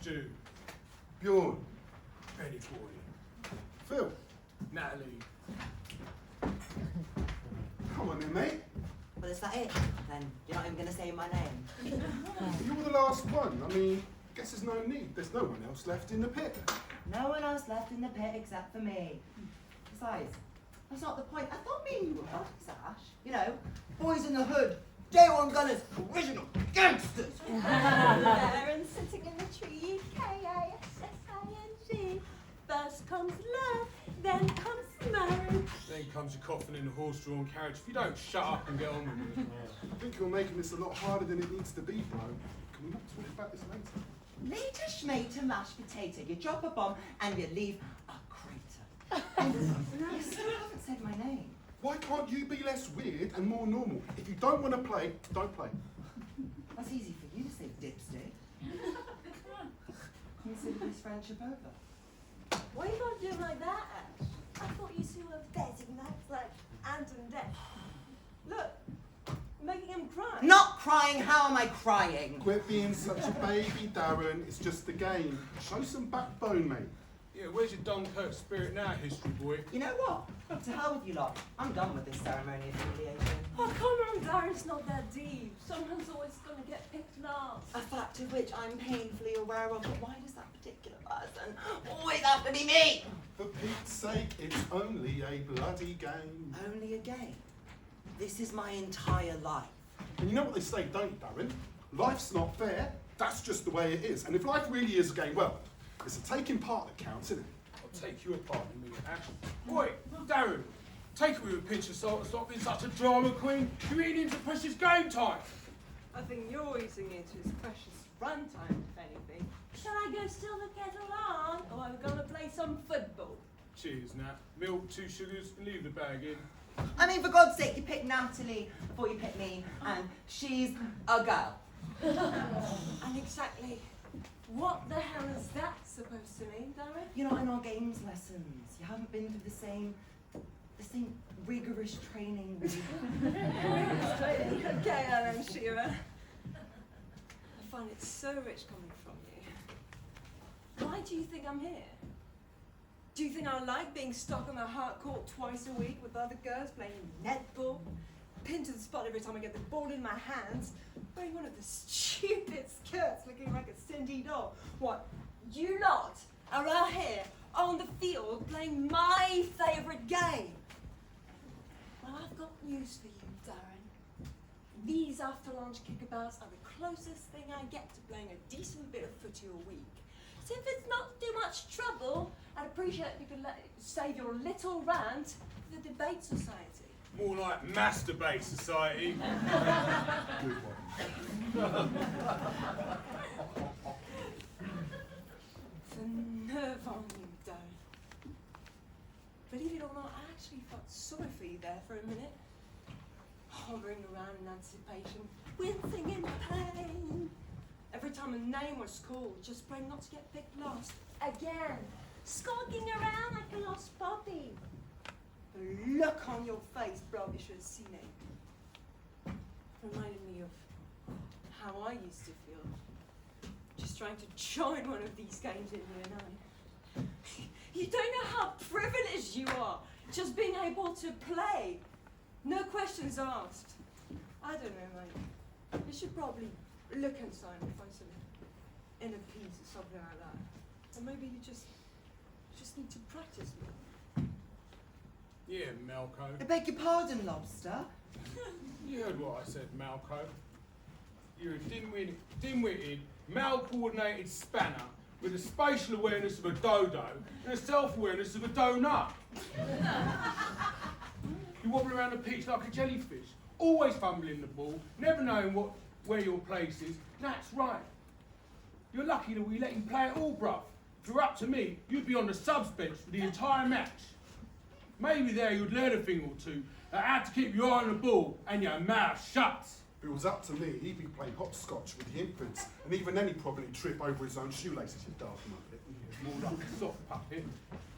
Stu. Bjorn. Benny Boy. Phil. Natalie. Come on then, mate. Well, is that it? Then you're not even going to say my name. You were the last one. I mean, guess there's no need. There's no one else left in the pit. No one else left in the pit except for me. Besides, that's not the point. I thought me and you were buddies, Ash. You know, boys in the hood, day one gunners, original gangsters. There and sitting in the tree, K-I-S-S-I-G. First comes love, then comes marriage. Then comes your coffin in a horse-drawn carriage. If you don't shut up and get on with it. I think you're making this a lot harder than it needs to be, bro. Can we not talk about this later? Later, schmater, mashed potato. You drop a bomb and you leave a crater. And you still haven't said my name. Why can't you be less weird and more normal? If you don't want to play, don't play. That's easy for you to say, dipstick. Consider this friendship over. Why are you not doing like that, Ash? I thought you two were betting that's like Ant and Dec. Look, making him cry. Not crying, how am I crying? Quit being such a baby, Darren. It's just a game. Show some backbone, mate. Yeah, where's your Dunkirk spirit now, history boy? You know what? To hell with you lot. I'm done with this ceremony of humiliation. Oh, come on, Darren, it's not that deep. Someone's always going to get picked last. A fact of which I'm painfully aware of, but why does that particular person always have to be me? For Pete's sake, it's only a bloody game. Only a game. This is my entire life. And you know what they say, don't you, Darren? Life's not fair. That's just the way it is. And if life really is a game, well, it's the taking part that counts, isn't it? I'll take you apart in a minute, Ash. Boy, Darren, take it with a pinch of salt and stop being such a drama queen. You're eating into precious game time. I think you're eating into his precious runtime, if anything. Shall I go still the kettle on, or are we going to play some football? Cheers, Nat. Milk, 2 sugars, and leave the bag in. I mean, for God's sake, you picked Natalie before you picked me, and she's a girl. And exactly what the hell is that supposed to mean, Darren? You're not in our games lessons. You haven't been through the same rigorous training with Okay, Alan Shearer. I find it so rich coming from you. Why do you think I'm here? Do you think I like being stuck on the hard court twice a week with other girls playing netball? Pinned to the spot every time I get the ball in my hands, wearing one of the stupid skirts looking like a Cindy doll. What, you lot are out here on the field playing my favourite game? Well, I've got news for you, Darren. These after-lunch kickabouts are the closest thing I get to playing a decent bit of footy a week. So if it's not too much trouble, I'd appreciate if you could save your little rant for the debate society. More like masturbate society. Good one. The nerve on you, Darren. Believe it or not, I actually felt sorry for you there for a minute. Hovering around in anticipation, wincing in pain. Every time a name was called, just praying not to get picked last. Again, skulking around like a lost puppy. The look on your face, bro, you should have seen it. Reminded me of how I used to feel. Just trying to join one of these games in year 9. You don't know how privileged you are, just being able to play. No questions asked. I don't know, mate. You should probably look inside and find some inner peace or something like that. Or maybe you just need to practice more. Yeah, Malco. I beg your pardon, Lobster. You heard what I said, Malco. You're a dim-witted, mal-coordinated spanner with a spatial awareness of a dodo and a self-awareness of a donut. You wobble around the pitch like a jellyfish, always fumbling the ball, never knowing where your place is. That's right. You're lucky that we let you play at all, bruv. If you're up to me, you'd be on the subs bench for the entire match. Maybe there you'd learn a thing or two, how to keep your eye on the ball and your mouth shut. If it was up to me, he'd be playing hopscotch with the infants, and even then he'd probably trip over his own shoelaces, you daft muppet. More like a soft puppet.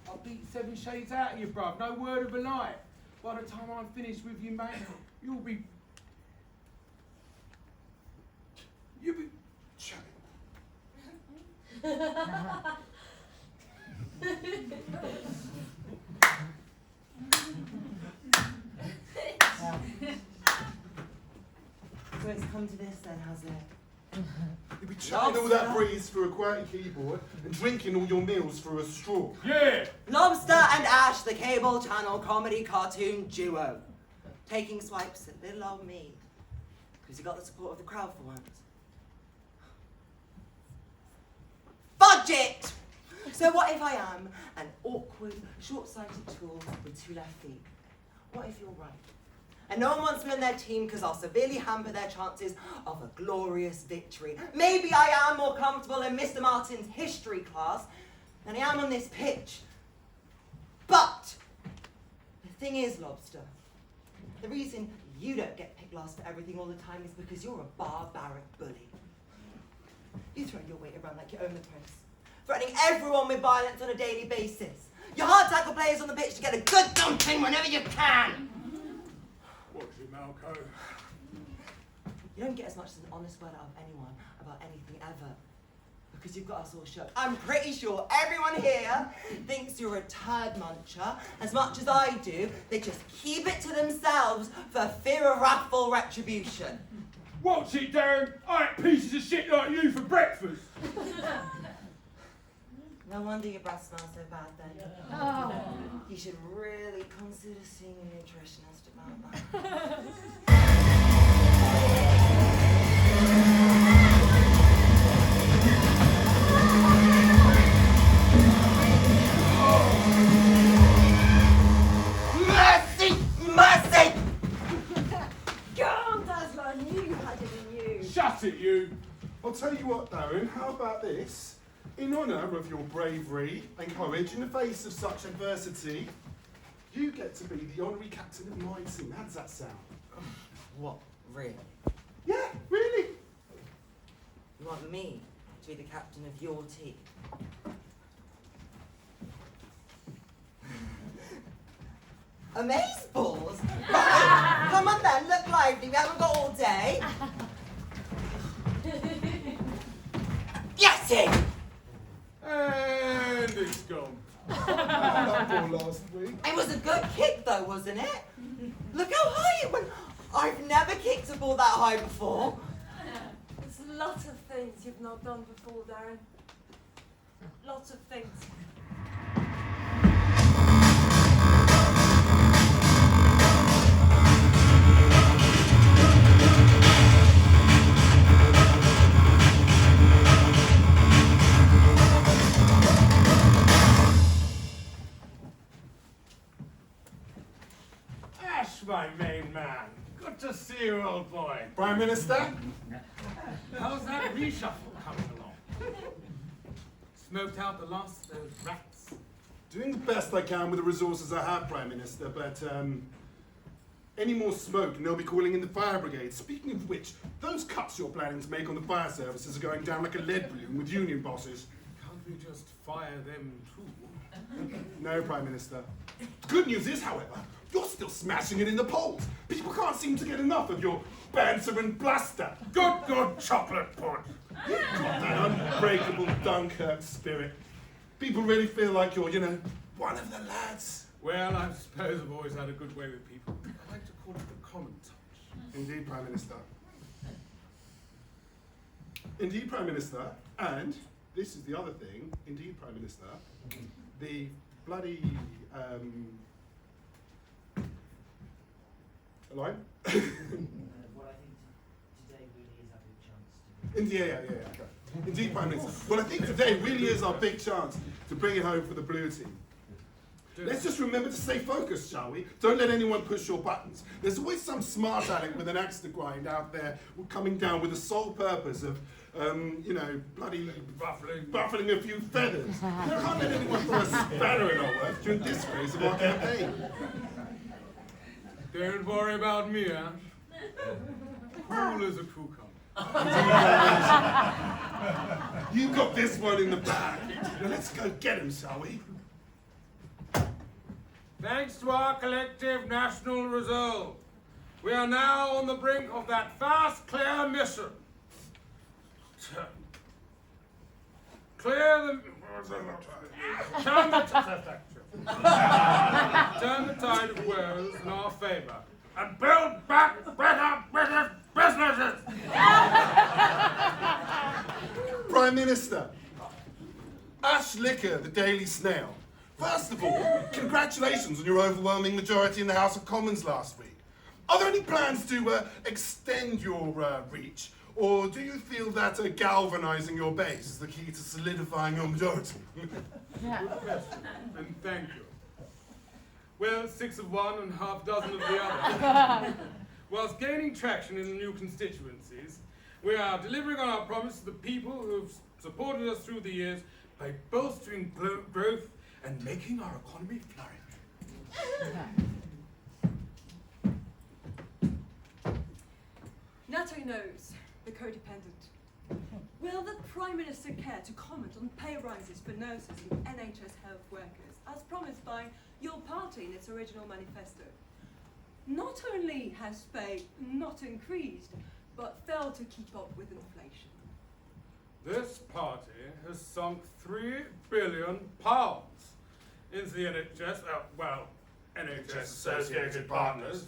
I'll beat 7 shades out of you, bruv. No word of a lie. By the time I'm finished with you, mate, you'll be chatting. So it's come to this then, has it? You'll be chatting all that breeze through a QWERTY keyboard and drinking all your meals through a straw. Yeah! Lobster and Ash, the cable channel comedy cartoon duo. Taking swipes at little old me. Because you got the support of the crowd for once. Fudge it! So what if I am an awkward, short-sighted tool with 2 left feet? What if you're right? And no one wants me on their team because I'll severely hamper their chances of a glorious victory. Maybe I am more comfortable in Mr. Martin's history class than I am on this pitch. But the thing is, Lobster, the reason you don't get picked last for everything all the time is because you're a barbaric bully. You throw your weight around like you own the place, threatening everyone with violence on a daily basis. You hard tackle players on the pitch to get a good dumping whenever you can. Watch it, Malco. You don't get as much as an honest word out of anyone about anything ever. Because you've got us all shook. I'm pretty sure everyone here thinks you're a turd muncher as much as I do. They just keep it to themselves for fear of wrathful retribution. Watch it, Darren. I ate pieces of shit like you for breakfast. No wonder your breath smells so bad then. Oh. You should really consider seeing a nutritionist about that. Mercy! Mercy! God, Dazzler, I knew you had it in you. Shut it, you. I'll tell you what, Darren, how about this? In honour of your bravery and courage in the face of such adversity, you get to be the honorary captain of my team. How does that sound? What? Really? Yeah, really? You want me to be the captain of your team? Amazeballs? Right, come on then, look lively, we haven't got all day. Yes, it! And it's gone. That ball last week. It was a good kick though, wasn't it? Look how high it went. I've never kicked a ball that high before. There's lots of things you've not done before, Darren. Lots of things. Ash, my main man. Good to see you, old boy. Prime Minister? How's that reshuffle coming along? Smoked out the last of those rats. Doing the best I can with the resources I have, Prime Minister, but any more smoke and they'll be calling in the fire brigade. Speaking of which, those cuts you're planning to make on the fire services are going down like a lead balloon with union bosses. Can't we just fire them too? No, Prime Minister. The good news is, however, you're still smashing it in the polls. People can't seem to get enough of your banter and bluster. Good chocolate pud. You've got that unbreakable Dunkirk spirit. People really feel like you're, one of the lads. Well, I suppose I've always had a good way with people. I like to call it the common touch. Indeed, Prime Minister. Indeed, Prime Minister. And this is the other thing. Indeed, Prime Minister. The bloody line. What I think today really is our big chance to Yeah. Okay. Indeed, Prime Minister. Well, I think today really is our big chance to bring it home for the blue team. Let's just remember to stay focused, shall we? Don't let anyone push your buttons. There's always some smart aleck with an axe to grind out there coming down with the sole purpose of, bloody buffling a few feathers. You can't let anyone throw a spanner in our work during this phase of our campaign. Don't worry about me, Ash. Cool as a cucumber. You got this one in the bag. Now let's go get him, shall we? Thanks to our collective national resolve, we are now on the brink of that fast, clear mission. Clear Turn the tide of woes in our favour and build back better British businesses. Prime Minister, Ash Licker, the Daily Snail. First of all, congratulations on your overwhelming majority in the House of Commons last week. Are there any plans to extend your reach, or do you feel that galvanising your base is the key to solidifying your majority? Good question, and thank you. Well, 6 of one and half dozen of the other. Whilst gaining traction in the new constituencies, we are delivering on our promise to the people who have supported us through the years by bolstering growth and making our economy flourish. Natto knows the codependent. Will the Prime Minister care to comment on pay rises for nurses and NHS health workers, as promised by your party in its original manifesto? Not only has pay not increased, but failed to keep up with inflation. This party has sunk £3 billion into the NHS, NHS Associated Partners.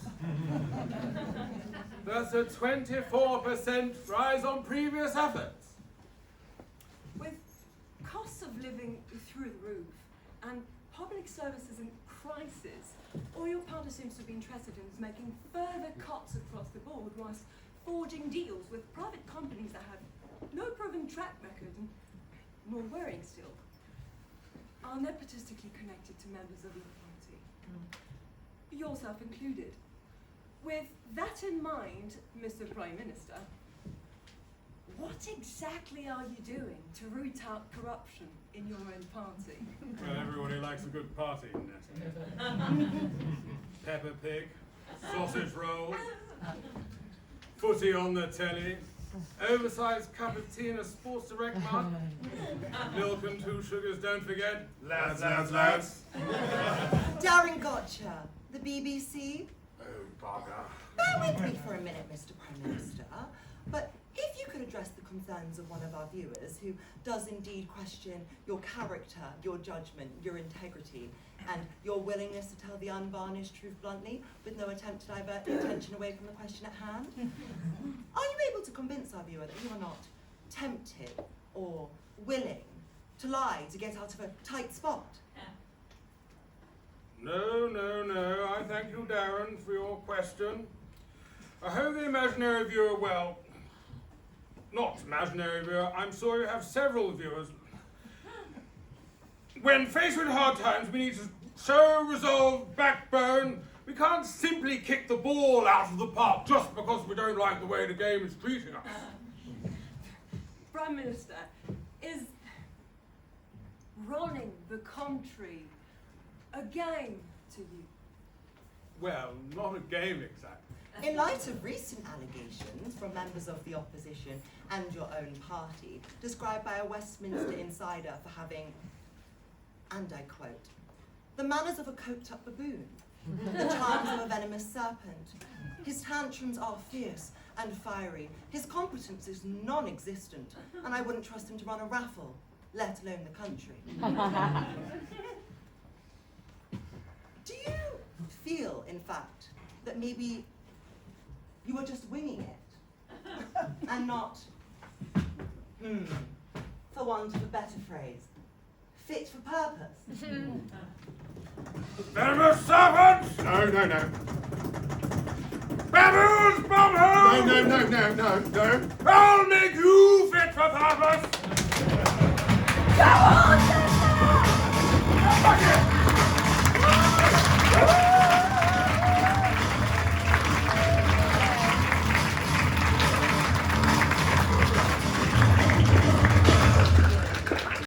That's a 24% rise on previous efforts. With costs of living through the roof and public services in crisis, all your party seems to be interested in is making further cuts across the board whilst forging deals with private companies that have no proven track record and, more worrying still, are nepotistically connected to members of your party. Yourself included. With that in mind, Mr. Prime Minister, what exactly are you doing to root out corruption in your own party? Well, everybody likes a good party, Netta. Peppa Pig, sausage rolls, footy on the telly, oversized cup of tea in a Sports Direct mug, milk and 2 sugars, don't forget, lads. Darren Gotcha, the BBC. Oh, bugger. Bear with me for a minute, Mr. Prime Minister, but if you could address the concerns of one of our viewers who does indeed question your character, your judgment, your integrity, and your willingness to tell the unvarnished truth bluntly, with no attempt to divert the attention away from the question at hand. Are you able to convince our viewer that you are not tempted or willing to lie to get out of a tight spot? No. I thank you, Darren, for your question. I hope the imaginary viewer, not imaginary viewer, I'm sure you have several viewers. When faced with hard times, we need to show resolve, backbone. We can't simply kick the ball out of the park just because we don't like the way the game is treating us. Prime Minister, is running the country a game to you? Well, not a game exactly. In light of recent allegations from members of the opposition and your own party, described by a Westminster insider for having, and I quote, the manners of a coked-up baboon, the charms of a venomous serpent. His tantrums are fierce and fiery. His competence is non-existent, and I wouldn't trust him to run a raffle, let alone the country. Do you feel, in fact, that maybe you are just winging it, and not, for want of a better phrase, fit for purpose? Venomous serpents! No. Baboons, bombers! No. I'll make you fit for purpose!